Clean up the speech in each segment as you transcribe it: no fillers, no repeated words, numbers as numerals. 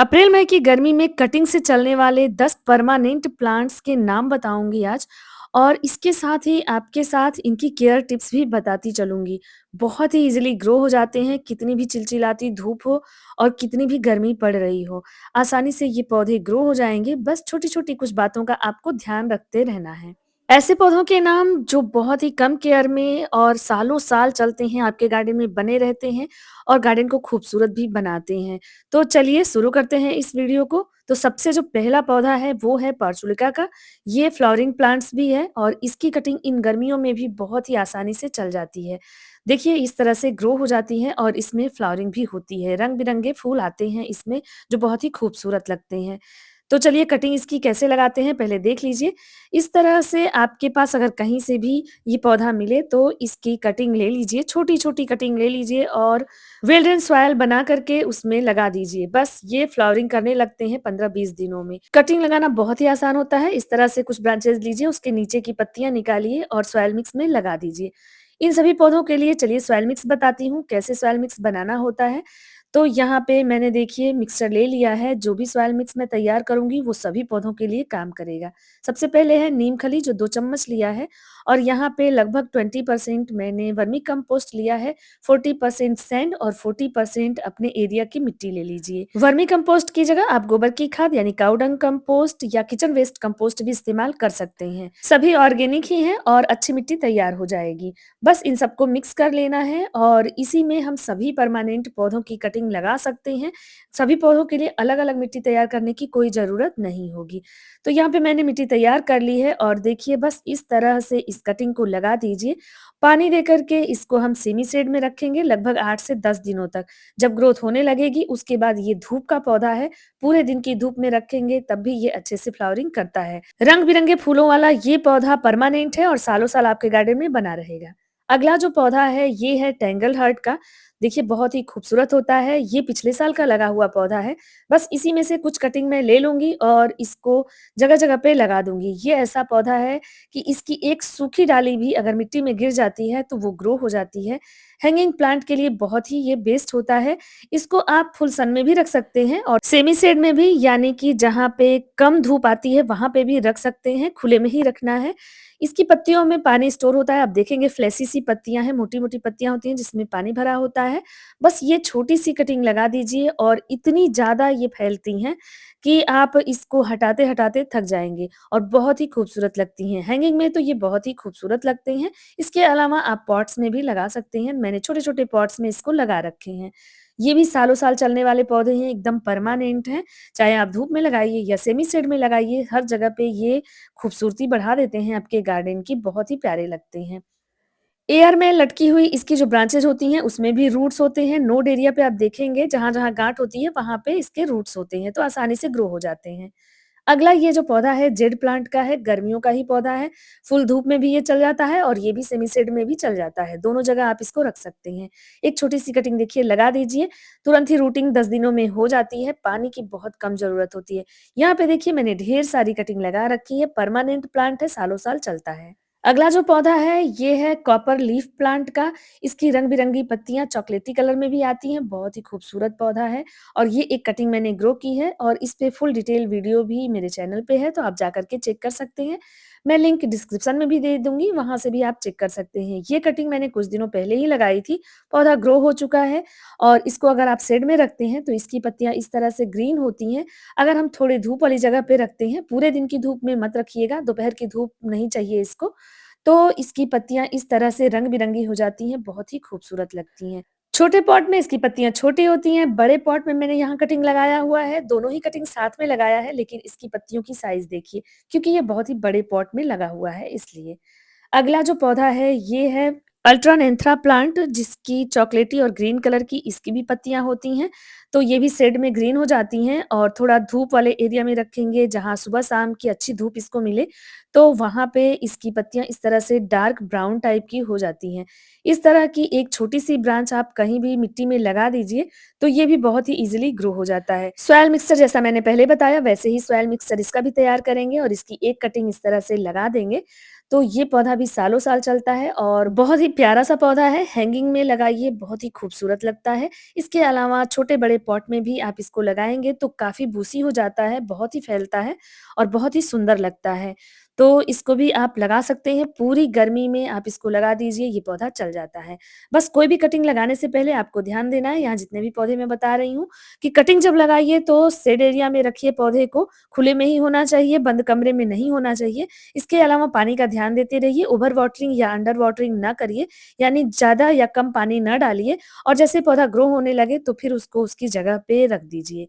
अप्रैल मई की गर्मी में कटिंग से चलने वाले 10 परमानेंट प्लांट्स के नाम बताऊंगी आज। और इसके साथ ही आपके साथ इनकी केयर टिप्स भी बताती चलूंगी। बहुत ही इजीली ग्रो हो जाते हैं, कितनी भी चिलचिलाती धूप हो और कितनी भी गर्मी पड़ रही हो, आसानी से ये पौधे ग्रो हो जाएंगे। बस छोटी छोटी कुछ बातों का आपको ध्यान रखते रहना है। ऐसे पौधों के नाम जो बहुत ही कम केयर में और सालों साल चलते हैं, आपके गार्डन में बने रहते हैं और गार्डन को खूबसूरत भी बनाते हैं। तो चलिए शुरू करते हैं इस वीडियो को। तो सबसे जो पहला पौधा है वो है पर्चुलिका का। ये फ्लावरिंग प्लांट्स भी है और इसकी कटिंग इन गर्मियों में भी बहुत ही आसानी से चल जाती है। देखिए इस तरह से ग्रो हो जाती है और इसमें फ्लावरिंग भी होती है, रंग-बिरंगे फूल आते हैं इसमें जो बहुत ही खूबसूरत लगते हैं। तो चलिए कटिंग इसकी कैसे लगाते हैं पहले देख लीजिए। इस तरह से आपके पास अगर कहीं से भी ये पौधा मिले तो इसकी कटिंग ले लीजिए, छोटी-छोटी कटिंग ले लीजिए और वेल ड्रेन सॉइल बना करके उसमें लगा दीजिए। बस ये फ्लावरिंग करने लगते हैं 15-20 दिनों में। कटिंग लगाना बहुत ही आसान होता है। इस तरह से कुछ ब्रांचेज़ लीजिए, उसके नीचे की पत्तियाँ निकालिए और सॉइल मिक्स में लगा दीजिए। इन सभी पौधों के लिए चलिए सॉइल मिक्स बताती हूँ, कैसे सॉइल मिक्स बनाना होता है। तो यहाँ पे मैंने देखिए मिक्सचर ले लिया है, जो भी सॉइल मिक्स मैं तैयार करूँगी वो सभी पौधों के लिए काम करेगा। सबसे पहले है नीम खली जो 2 चम्मच लिया है और यहाँ पे लगभग 20% मैंने वर्मी कंपोस्ट लिया है, 40% सैंड और 40% अपने एरिया की मिट्टी ले लीजिए। वर्मी कंपोस्ट की जगह आप गोबर की खाद यानी काऊ डंग कंपोस्ट या किचन वेस्ट कंपोस्ट भी इस्तेमाल कर सकते हैं। सभी ऑर्गेनिक ही हैं और अच्छी मिट्टी तैयार हो जाएगी। बस इन सबको मिक्स कर लेना है और इसी में हम सभी परमानेंट पौधों की कटिंग लगा सकते हैं। सभी पौधों के लिए अलग-अलग मिट्टी तैयार करने की कोई ज़रूरत नहीं होगी। तो यहाँ पे मैंने मिट्टी तैयार कर ली है और देखिए बस इस तरह से इस कटिंग को लगा दीजिए। पानी दे कर के इसको हम सेमी शेड में रखेंगे लगभग 8 से 10 दिनों तक। जब ग्रोथ होने लगेगी उसके बाद ये धूप का पौधा है, पूरे दिन की धूप में रखेंगे तब भी ये अच्छे से फ्लावरिंग करता है। रंग-बिरंगे फूलों वाला ये पौधा परमानेंट है और सालों-साल आपके गार्डन में बना रहेगा। अगला जो पौधा है ये है टेंगल हर्ट का। देखिए बहुत ही खूबसूरत होता है, ये पिछले साल का लगा हुआ पौधा है। बस इसी में से कुछ कटिंग मैं ले लूँगी और इसको जगह-जगह पे लगा दूँगी। ये ऐसा पौधा है कि इसकी एक सूखी डाली भी अगर मिट्टी में गिर जाती है तो वो ग्रो हो जाती है। हैंगिंग प्लांट के लिए बहुत ही ये बेस्ट होता है। इसको आप फुल सन में भी रख सकते हैं और सेमी शेड में भी यानी कि जहाँ पे कम धूप आती है वहाँ पे भी रख सकते हैं, खुले में ही रखना है। इसकी पत्तियों में पानी स्टोर होता है, आप देखेंगे फ्लैसी सी पत्तियाँ हैं, मोटी-मोटी पत्तियाँ होती हैं जिसमें पानी भरा होता है। बस ये छोटी-सी कटिंग लगा दीजिए और इतनी ज़्यादा ये फैलती हैं कि आप इसको हटाते-हटाते थक जाएँगे और बहुत ही खूबसूरत लगती हैं। हैंगिंग में तो ये बहुत ही खूबसूरत लगते हैं। इसके अलावा आप पॉट्स में भी लगा सकते हैं। मैंने छोटे-छोटे पॉट्स में इसको लगा रखे हैं। ये भी सालों-साल चलने वाले पौधे हैं, एकदम परमानेंट हैं। चाहे आप धूप में लगाइए या सेमी शेड में लगाइए, हर जगह पे ये खूबसूरती बढ़ा देते हैं आपके गार्डन की, बहुत ही प्यारे लगते हैं। एयर में लटकी हुई इसकी जो ब्रांचेज़ होती हैं, उसमें भी रूट्स होते हैं। नोड एरिया पे आप देखेंगे जहाँ-जहाँ गाँठ होती है, वहाँ पे इसके रूट्स होते हैं, तो आसानी से ग्रो हो जाते हैं। अगला ये जो पौधा है जेड प्लांट का है, गर्मियों का ही पौधा है। फुल धूप में भी ये चल जाता है और ये भी सेमी शेड में भी चल जाता है, दोनों जगह आप इसको रख सकते हैं। एक छोटी-सी कटिंग देखिए लगा दीजिए, तुरंत ही रूटिंग 10 दिनों में हो जाती है, पानी की बहुत कम ज़रूरत होती है। यहाँ पे देखिए मैंने ढेर सारी कटिंग लगा रखी है, परमानेंट प्लांट है, सालों-साल चलता है। अगला जो पौधा है, ये है कॉपर लीफ प्लांट का। इसकी रंग-बिरंगी पत्तियाँ चॉकलेटी कलर में भी आती हैं, बहुत ही खूबसूरत पौधा है और ये एक कटिंग मैंने ग्रो की है और इस पे फुल डिटेल वीडियो भी मेरे चैनल पे है, तो आप जाकर के चेक कर सकते हैं। मैं लिंक डिस्क्रिप्शन में भी दे दूँगी, वहाँ से भी आप चेक कर सकते हैं। ये कटिंग मैंने कुछ दिनों पहले ही लगाई थी, पौधा ग्रो हो चुका है और इसको अगर आप शेड में रखते हैं, तो इसकी पत्तियाँ इस तरह से ग्रीन होती हैं। अगर हम थोड़ी धूप वाली जगह पे रखते हैं, पूरे दिन की धूप में मत रखिएगा, दोपहर की धूप नहीं चाहिए इसको, तो इसकी पत्तियाँ इस तरह से रंग-बिरंगी हो जाती हैं, बहुत ही खूबसूरत लगती हैं। छोटे पॉट में इसकी पत्तियाँ छोटी होती हैं, बड़े पॉट में मैंने यहाँ कटिंग लगाया हुआ है, दोनों ही कटिंग साथ में लगाया है, लेकिन इसकी पत्तियों की साइज़ देखिए, क्योंकि ये बहुत ही बड़े पॉट में लगा हुआ है इसलिए। अगला जो पौधा है ये है अल्ट्रानेंथ्रा प्लांट जिसकी चॉकलेटी और ग्रीन कलर की इसकी भी पत्तियाँ होती हैं। तो ये भी शेड में ग्रीन हो जाती हैं और थोड़ा धूप वाले एरिया में रखेंगे जहाँ सुबह-शाम की अच्छी धूप इसको मिले, तो वहाँ पे इसकी पत्तियाँ इस तरह से डार्क ब्राउन टाइप की हो जाती हैं। इस तरह की एक छोटी-सी ब्रांच आप कहीं भी मिट्टी में लगा दीजिए, तो ये भी बहुत ही ईज़िली ग्रो हो जाता है। सॉइल मिक्सचर जैसा मैंने पहले बताया वैसे ही सॉइल मिक्सचर इसका भी तैयार करेंगे और इसकी एक कटिंग इस तरह से लगा देंगे तो ये पौधा भी सालों-साल चलता है और बहुत ही प्यारा-सा पौधा है, हैंगिंग में लगाइए बहुत ही खूबसूरत लगता है। इसके अलावा छोटे-बड़े पॉट में भी आप इसको लगाएँगे तो काफ़ी बूसी हो जाता है, बहुत ही फैलता है और बहुत ही सुंदर लगता है। तो इसको भी आप लगा सकते हैं, पूरी गर्मी में आप इसको लगा दीजिए, ये पौधा चल जाता है। बस कोई भी कटिंग लगाने से पहले आपको ध्यान देना है, यहाँ जितने भी पौधे मैं बता रही हूँ, कि कटिंग जब लगाइए तो शेड एरिया में रखिए पौधे को, खुले में ही होना चाहिए, बंद कमरे में नहीं होना चाहिए। इसके अलावा पानी का ध्यान देते रहिए, ओवर वाटरिंग या अंडर वाटरिंग ना करिए, यानी ज़्यादा या कम पानी ना डालिए और जैसे पौधा ग्रो होने लगे तो फिर उसको उसकी जगह पे रख दीजिए।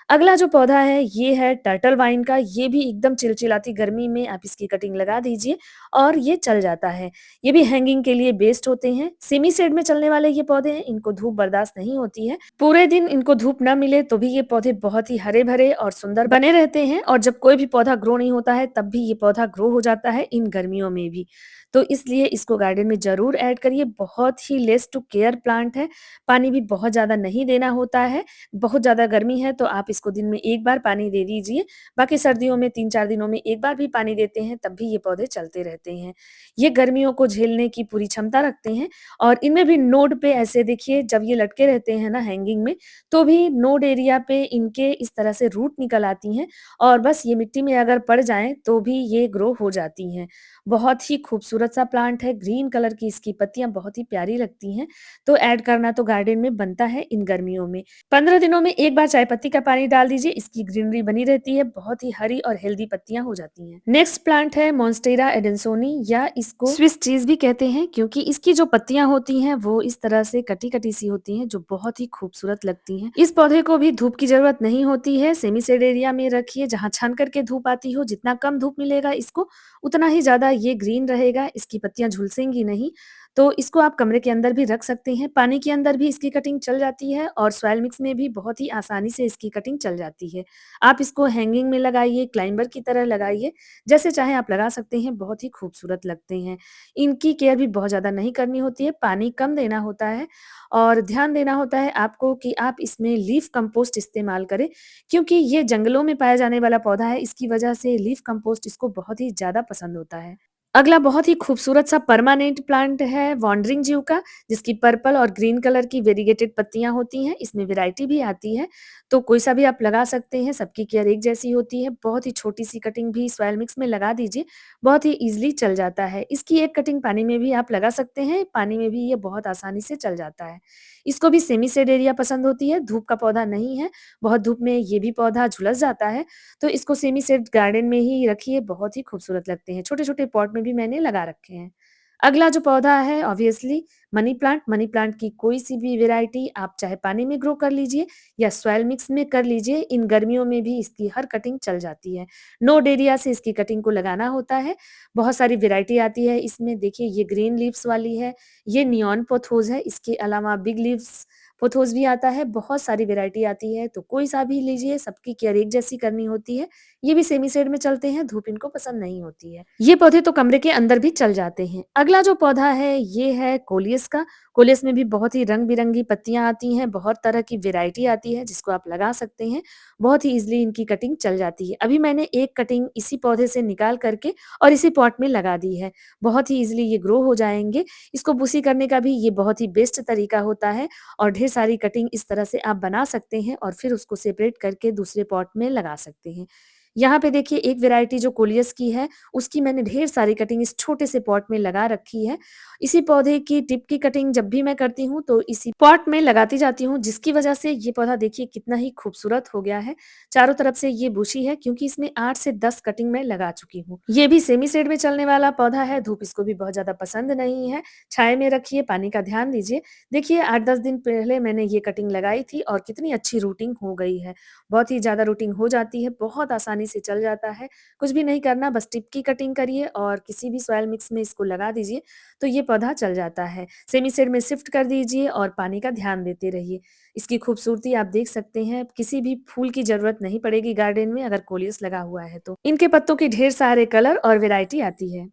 अगला जो पौधा है ये है टर्टल वाइन का, ये भी एकदम चिलचिलाती गर्मी में आप इसकी कटिंग लगा दीजिए और ये चल जाता है। ये भी हैंगिंग के लिए बेस्ट होते हैं। सेमी शेड में चलने वाले ये पौधे हैं, इनको धूप बर्दाश्त नहीं होती है। पूरे दिन इनको धूप ना मिले तो भी ये पौधे बहुत ही हरे-भरे और सुंदर बने रहते हैं और जब कोई भी पौधा ग्रो नहीं होता है तब भी ये पौधा ग्रो हो जाता है इन गर्मियों में भी। तो इसलिए इसको गार्डन में ज़रूर ऐड करिए, बहुत ही लेस टू केयर प्लांट है, पानी भी बहुत ज़्यादा नहीं देना होता है। बहुत ज़्यादा गर्मी है तो आप इसको दिन में 1 बार पानी दे दीजिए, बाकी सर्दियों में 3-4 दिनों में 1 बार भी पानी देते हैं तब भी ये पौधे चलते रहते हैं। ये गर्मियों को झेलने की पूरी क्षमता रखते हैं और इनमें भी नोड पे ऐसे देखिए जब ये लटके रहते हैं ना हैंगिंग में, तो भी नोड एरिया पे इनके इस तरह से रूट निकल आती हैं और बस ये मिट्टी में अगर पड़ जाएँ तो भी ये ग्रो हो जाती हैं। बहुत ही खूबसूरत सा प्लांट है, ग्रीन कलर की इसकी पत्तियाँ बहुत ही प्यारी लगती हैं, तो ऐड करना तो गार्डन में बनता है इन गर्मियों में। 15 दिनों में 1 बार चाय पत्ती का पानी डाल दीजिए, इसकी ग्रीनरी बनी रहती है, बहुत ही हरी और हेल्दी पत्तियाँ हो जाती हैं। नेक्स्ट प्लांट है मोन्स्टेरा एडेंसोनी या इसको स्विस चीज़ भी कहते हैं क्योंकि इसकी जो पत्तियाँ होती हैं वो इस तरह से कटी-कटी सी होती हैं जो बहुत ही खूबसूरत लगती हैं। इस पौधे को भी धूप की ज़रूरत नहीं होती है, सेमी शेड एरिया में रखिए जहाँ छान करके धूप आती हो, जितना कम धूप मिलेगा इसको उतना ही ज़्यादा ये ग्रीन रहेगा, इसकी पत्तियाँ झुलसेंगी नहीं। तो इसको आप कमरे के अंदर भी रख सकते हैं, पानी के अंदर भी इसकी कटिंग चल जाती है और सॉइल मिक्स में भी बहुत ही आसानी से इसकी कटिंग चल जाती है। आप इसको हैंगिंग में लगाइए, क्लाइंबर की तरह लगाइए, जैसे चाहें आप लगा सकते हैं, बहुत ही खूबसूरत लगते हैं। इनकी केयर भी बहुत ज़्यादा नहीं करनी होती है, पानी कम देना होता है और ध्यान देना होता है आपको कि आप इसमें लीफ कंपोस्ट इस्तेमाल करें, क्योंकि ये जंगलों में पाया जाने वाला पौधा है, इसकी वजह से लीफ कंपोस्ट इसको बहुत ही ज़्यादा पसंद होता है। अगला बहुत ही खूबसूरत सा परमानेंट प्लांट है वांडरिंग ज्यू का, जिसकी पर्पल और ग्रीन कलर की वेरीगेटेड पत्तियाँ होती हैं, इसमें वैरायटी भी आती है, तो कोई-सा भी आप लगा सकते हैं, सबकी केयर एक जैसी होती है, बहुत ही छोटी-सी कटिंग भी सॉइल मिक्स में लगा दीजिए, बहुत ही ईज़िली चल जाता है। इसकी एक कटिंग पानी में भी आप लगा सकते हैं, पानी में भी ये बहुत आसानी से चल जाता है। इसको भी सेमी शेड एरिया पसंद होती है, धूप का पौधा नहीं है, बहुत धूप में ये भी पौधा झुलस जाता है, तो इसको सेमी सेट गार्डन में ही रखिए, बहुत ही खूबसूरत लगते हैं। छोटे-छोटे पॉट में भी मैंने लगा रखे हैं। अगला जो पौधा है ऑब्वियसली मनी प्लांट की कोई-सी भी वैरायटी आप चाहे पानी में ग्रो कर लीजिए या सॉइल मिक्स में कर लीजिए, इन गर्मियों में भी इसकी हर कटिंग चल जाती है। नोड एरिया से इसकी कटिंग को लगाना होता है, बहुत सारी वैरायटी आती है इसमें देखिए ये ग्रीन लीव्स वाली है, ये नियॉन पोथोस है, इसके अलावा बिग लीव्स पोथोस भी आता है, बहुत सारी वैरायटी आती है, तो कोई-सा भी लीजिए, सबकी केयर एक जैसी करनी होती है। ये भी सेमी शेड में चलते हैं, धूप इनको पसंद नहीं होती है। ये पौधे तो कमरे के अंदर भी चल जाते हैं। अगला जो पौधा है, ये है कोलियस का। कोलियस में भी बहुत ही रंग-बिरंगी पत्तियाँ आती हैं, बहुत तरह की वैरायटी आती है, जिसको आप लगा सकते हैं। बहुत ही ईज़िली इनकी कटिंग चल जाती है। अभी मैंने एक कटिंग इसी पौधे से निकाल करके और इसी पॉट में लगा दी है। बहुत ही ईज़िली ये ग्रो हो जाएँगे। इसको बुशी करने का भी ये बहुत ही बेस्ट तरीका होता है और ढेर सारी कटिंग इस तरह से आप बना सकते हैं और फिर उसको सेपरेट करके दूसरे पॉट में लगा सकते हैं। यहाँ पे देखिए एक वैरायटी जो कोलियस की है, उसकी मैंने ढेर सारी कटिंग इस छोटे से पॉट में लगा रखी है। इसी पौधे की टिप की कटिंग जब भी मैं करती हूँ, तो इसी पॉट में लगाती जाती हूँ, जिसकी वजह से ये पौधा देखिए कितना ही खूबसूरत हो गया है। चारों तरफ से ये बुशी है क्योंकि इसमें 8 से 10 कटिंग मैं लगा चुकी हूँ। ये भी सेमी शेड में चलने वाला पौधा है, धूप इसको भी बहुत ज़्यादा पसंद नहीं है। छाया में रखिए, पानी का ध्यान दीजिए। देखिए 8-10 दिन पहले मैंने ये कटिंग लगाई थी और कितनी अच्छी रूटिंग हो गई है। बहुत ही ज़्यादा रूटिंग हो जाती है, बहुत आसानी से चल जाता है। कुछ भी नहीं करना, बस टिप की कटिंग करिए और किसी भी सॉइल मिक्स में इसको लगा दीजिए, तो ये पौधा चल जाता है। सेमी शेड में शिफ्ट कर दीजिए और पानी का ध्यान देते रहिए। इसकी खूबसूरती आप देख सकते हैं, किसी भी फूल की ज़रूरत नहीं पड़ेगी गार्डन में अगर कोलियस लगा हुआ है तो। इनके पत्तों के ढेर सारे कलर और वैरायटी आती है।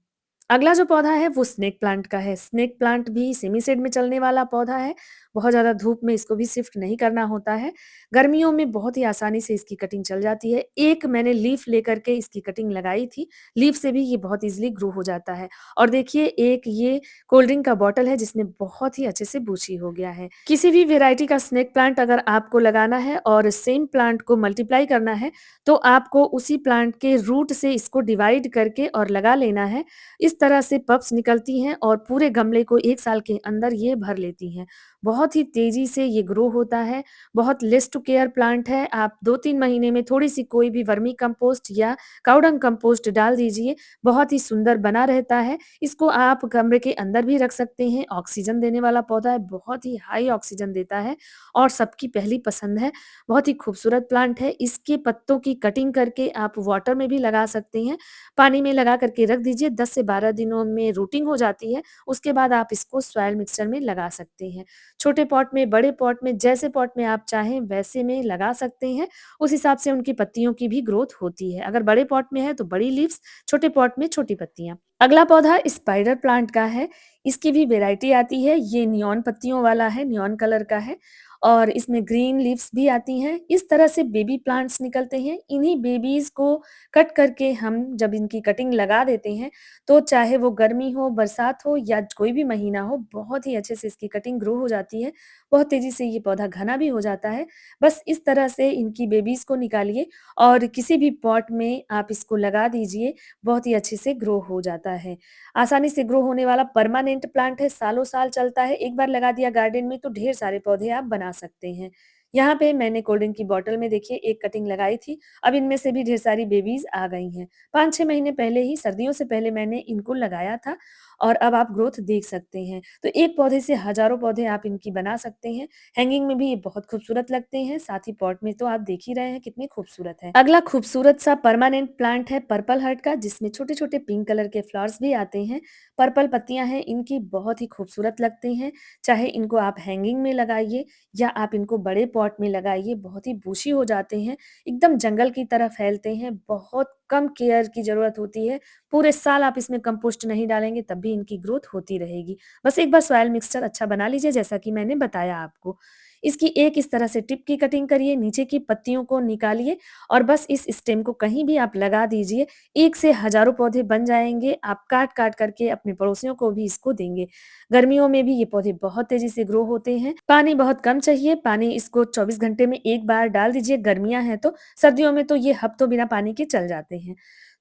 अगला जो पौधा है वो स्नेक प्लांट का है। स्नेक प्लांट भी सेमी शेड में चलने वाला पौधा है। बहुत ज़्यादा धूप में इसको भी शिफ्ट नहीं करना होता है। गर्मियों में बहुत ही आसानी से इसकी कटिंग चल जाती है। एक मैंने लीफ लेकर के इसकी कटिंग लगाई थी, लीफ से भी ये बहुत ईज़िली ग्रो हो जाता है। और देखिए एक ये कोल्ड ड्रिंक का बॉटल है जिसमें बहुत ही अच्छे से बुशी हो गया है। किसी भी वैरायटी का स्नेक प्लांट अगर आपको लगाना है और सेम प्लांट को मल्टीप्लाई करना है, तो आपको उसी प्लांट के रूट से इसको डिवाइड करके और लगा लेना है। इस तरह से पप्स निकलती हैं और पूरे गमले को 1 साल के अंदर ये भर लेती हैं। बहुत ही तेज़ी से ये ग्रो होता है, बहुत लेस टू केयर प्लांट है। आप 2-3 महीने में थोड़ी-सी कोई भी वर्मी कंपोस्ट या काऊ डंग कंपोस्ट डाल दीजिए, बहुत ही सुंदर बना रहता है। इसको आप कमरे के अंदर भी रख सकते हैं, ऑक्सीजन देने वाला पौधा है, बहुत ही हाई ऑक्सीजन देता है और सबकी पहली पसंद है। बहुत ही खूबसूरत प्लांट है, इसके पत्तों की कटिंग करके आप वाटर में भी लगा सकते हैं। पानी में लगा कर के रख दीजिए, 10 से 12 दिनों में रूटिंग हो जाती है, उसके बाद आप इसको सॉइल मिक्सचर में लगा सकते हैं। छोटे पॉट में, बड़े पॉट में, जैसे पॉट में आप चाहें वैसे में लगा सकते हैं, उस हिसाब से उनकी पत्तियों की भी ग्रोथ होती है। अगर बड़े पॉट में है तो बड़ी लीव्स, छोटे पॉट में छोटी पत्तियाँ। अगला पौधा स्पाइडर प्लांट का है, इसकी भी वैरायटी आती है, ये नियॉन पत्तियों वाला है, नियॉन कलर का है और इसमें ग्रीन लीव्स भी आती हैं। इस तरह से बेबी प्लांट्स निकलते हैं, इन्हीं बेबीज़ को कट करके हम जब इनकी कटिंग लगा देते हैं, तो चाहे वो गर्मी हो, बरसात हो या कोई भी महीना हो, बहुत ही अच्छे से इसकी कटिंग ग्रो हो जाती है। बहुत तेज़ी से ये पौधा घना भी हो जाता है। बस इस तरह से इनकी बेबीज़ को निकालिए और किसी भी पॉट में आप इसको लगा दीजिए, बहुत ही अच्छे से ग्रो हो जाता है। आसानी से ग्रो होने वाला परमानेंट प्लांट है, सालों-साल चलता है। एक बार लगा दिया गार्डन में तो ढेर सारे पौधे आप बना सकते हैं। यहाँ पे मैंने कोल्ड ड्रिंक की बॉटल में देखिए एक कटिंग लगाई थी, अब इनमें से भी ढेर सारी बेबीज़ आ गई हैं। 5-6 महीने पहले ही सर्दियों से पहले मैंने इनको लगाया था और अब आप ग्रोथ देख सकते हैं। तो एक पौधे से हज़ारों पौधे आप इनकी बना सकते हैं। हैंगिंग में भी ये बहुत खूबसूरत लगते हैं, साथ ही पॉट में तो आप देख ही रहे हैं कितने खूबसूरत हैं। अगला खूबसूरत सा परमानेंट प्लांट है पर्पल हार्ट का जिसमें छोटे-छोटे पिंक कलर के फ्लावर्स भी आते हैं। पर्पल पत्तियाँ हैं इनकी बहुत ही खूबसूरत लगती हैं, चाहे इनको आप हैंगिंग में लगाइए या आप इनको बड़े पॉट में लगाइए, बहुत ही बुशी हो जाते हैं, एकदम जंगल की तरह फैलते हैं, बहुत कम केयर की ज़रूरत होती है। पूरे साल आप इसमें कंपोस्ट नहीं डालेंगे तब भी इनकी ग्रोथ होती रहेगी। बस एक बार सॉइल मिक्सचर अच्छा बना लीजिए जैसा कि मैंने बताया आपको। इसकी एक इस तरह से टिप की कटिंग करिए, नीचे की पत्तियों को निकालिए और बस इस स्टेम को कहीं भी आप लगा दीजिए। एक से हज़ारों पौधे बन जाएँगे, आप काट-काट करके अपने पड़ोसियों को भी इसको देंगे। गर्मियों में भी ये पौधे बहुत तेज़ी से ग्रो होते हैं। पानी बहुत कम चाहिए, पानी इसको 24 घंटे में 1 बार डाल दीजिए, गर्मियाँ हैं तो। सर्दियों में तो ये हफ्तों बिना पानी के चल जाते हैं।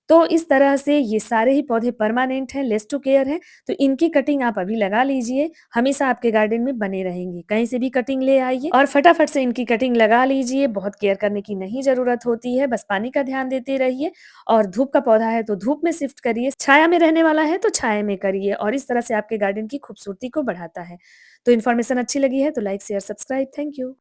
तो इस तरह से ये सारे ही पौधे परमानेंट हैं, लेस टू केयर हैं, तो इनकी कटिंग आप अभी लगा लीजिए, हमेशा आपके गार्डन में बने रहेंगे। कहीं से भी कटिंग ले आइए और फटाफट से इनकी कटिंग लगा लीजिए, बहुत केयर करने की नहीं ज़रूरत होती है, बस पानी का ध्यान देते रहिए और धूप का पौधा है तो धूप में शिफ्ट करिए, छाया में रहने वाला है तो छाया में करिए और इस तरह से आपके गार्डन की खूबसूरती को बढ़ाता है। तो इन्फॉर्मेशन अच्छी लगी है तो like, share, subscribe. Thank you.